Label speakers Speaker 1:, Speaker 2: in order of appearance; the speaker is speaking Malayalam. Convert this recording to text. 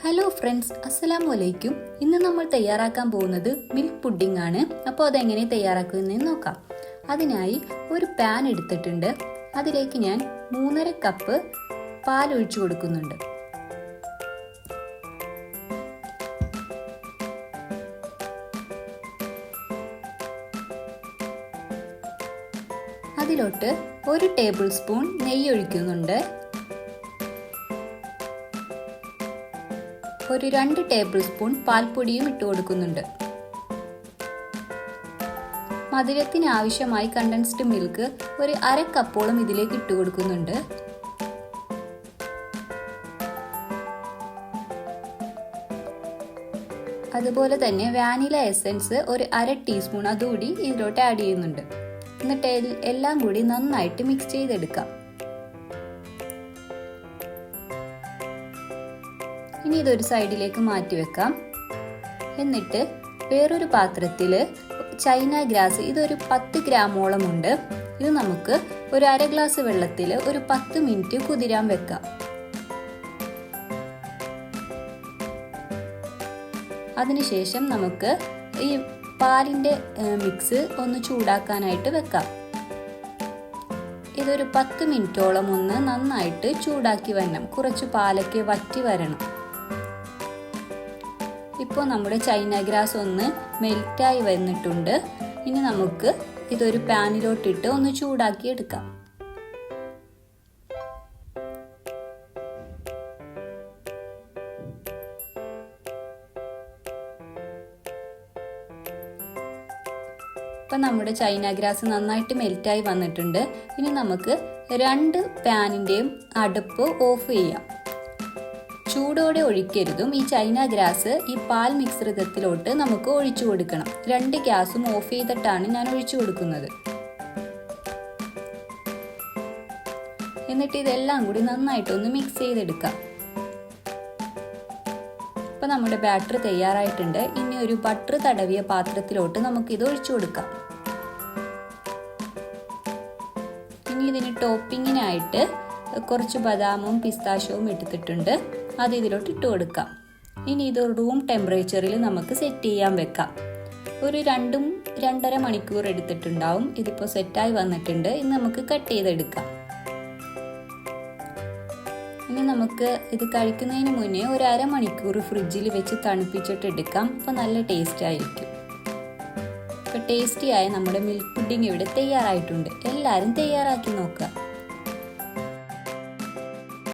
Speaker 1: ഹലോ ഫ്രണ്ട്സ്, അസ്സലാമു അലൈക്കും. ഇന്ന് നമ്മൾ തയ്യാറാക്കാൻ പോകുന്നത് മിൽക്ക് പുഡിംഗ് ആണ്. അപ്പോൾ അതെങ്ങനെ തയ്യാറാക്കുന്നതെന്ന് നോക്കാം. അതിനായി ഒരു പാൻ എടുത്തിട്ടുണ്ട്. അതിലേക്ക് ഞാൻ 3.5 കപ്പ് പാൽ ഒഴിച്ചു കൊടുക്കുന്നുണ്ട്. അതിലോട്ട് 1 ടേബിൾ സ്പൂൺ നെയ്യ് ഒഴിക്കുന്നുണ്ട്. ഒരു 2 ടേബിൾ സ്പൂൺ പാൽപ്പൊടിയും ഇട്ട് കൊടുക്കുന്നുണ്ട്. മധുരത്തിന് ആവശ്യമായി കണ്ടൻസ്ഡ് മിൽക്ക് ഒരു 1/2 കപ്പോളം ഇതിലേക്ക് ഇട്ട് കൊടുക്കുന്നുണ്ട്. അതുപോലെ തന്നെ വാനില എസൻസ് ഒരു 1/2 ടീസ്പൂൺ അതുകൂടി ഇതിലോട്ട് ആഡ് ചെയ്യുന്നുണ്ട്. എന്നിട്ട് എല്ലാം കൂടി നന്നായിട്ട് മിക്സ് ചെയ്തെടുക്കാം. ഇനി ഇതൊരു സൈഡിലേക്ക് മാറ്റി വെക്കാം. എന്നിട്ട് വേറൊരു പാത്രത്തിൽ ചൈന ഗ്രാസ്, ഇതൊരു 10 ഗ്രാമോളം ഉണ്ട്. ഇത് നമുക്ക് ഒരു 1/2 ഗ്ലാസ് വെള്ളത്തിൽ ഒരു 10 മിനിറ്റ് കുതിരാൻ വെക്കാം. അതിനുശേഷം നമുക്ക് ഈ പാലിന്റെ മിക്സ് ഒന്ന് ചൂടാക്കാനായിട്ട് വെക്കാം. ഇതൊരു 10 മിനിറ്റോളം ഒന്ന് നന്നായിട്ട് ചൂടാക്കി വരണം. കുറച്ച് പാലൊക്കെ വറ്റി വരണം. ഇപ്പോൾ നമ്മുടെ ചൈന ഗ്രാസ് ഒന്ന് മെൽറ്റായി വന്നിട്ടുണ്ട്. ഇനി നമുക്ക് ഇതൊരു പാനിലോട്ടിട്ട് ഒന്ന് ചൂടാക്കി എടുക്കാം. ഇപ്പം നമ്മുടെ ചൈന ഗ്രാസ് നന്നായിട്ട് മെൽറ്റായി വന്നിട്ടുണ്ട്. ഇനി നമുക്ക് 2 പാനിൻ്റെയും അടുപ്പ് ഓഫ് ചെയ്യാം. ചൂടോടെ ഒഴിക്കരുതും. ഈ ചൈന ഗ്രാസ് ഈ പാൽ മിശ്രിതത്തിലോട്ട് നമുക്ക് ഒഴിച്ചു കൊടുക്കണം. 2 ഗ്യാസും ഓഫ് ചെയ്തിട്ടാണ് ഞാൻ ഒഴിച്ചു കൊടുക്കുന്നത്. എന്നിട്ട് ഇതെല്ലാം കൂടി നന്നായിട്ടൊന്ന് മിക്സ് ചെയ്തെടുക്കാം. ഇപ്പൊ നമ്മുടെ ബാറ്റർ തയ്യാറായിട്ടുണ്ട്. ഇനി ഒരു ബട്ടർ തടവിയ പാത്രത്തിലോട്ട് നമുക്ക് ഇത് ഒഴിച്ചു കൊടുക്കാം. ഇനി ഇതിന് ടോപ്പിങ്ങിനായിട്ട് കുറച്ച് ബദാമും പിസ്താഷ്യവും എടുത്തിട്ടുണ്ട്. അത് ഇതിലോട്ട് ഇട്ട് കൊടുക്കാം. ഇനി ഇത് റൂം ടെമ്പറേച്ചറിൽ നമുക്ക് സെറ്റ് ചെയ്യാൻ വെക്കാം. ഒരു 2-2.5 മണിക്കൂർ എടുത്തിട്ടുണ്ടാവും. ഇതിപ്പോൾ സെറ്റായി വന്നിട്ടുണ്ട്. ഇനി നമുക്ക് കട്ട് ചെയ്തെടുക്കാം. ഇനി നമുക്ക് ഇത് കഴിക്കുന്നതിന് മുന്നേ ഒരു 1/2 മണിക്കൂർ ഫ്രിഡ്ജിൽ വെച്ച് തണുപ്പിച്ചിട്ട് എടുക്കാം. അപ്പോൾ നല്ല ടേസ്റ്റ് ആയിരിക്കും. ഇപ്പോൾ ടേസ്റ്റിയായ നമ്മുടെ മിൽക്ക് പുഡിംഗ് ഇവിടെ തയ്യാറായിട്ടുണ്ട്. എല്ലാവരും തയ്യാറാക്കി നോക്കുക.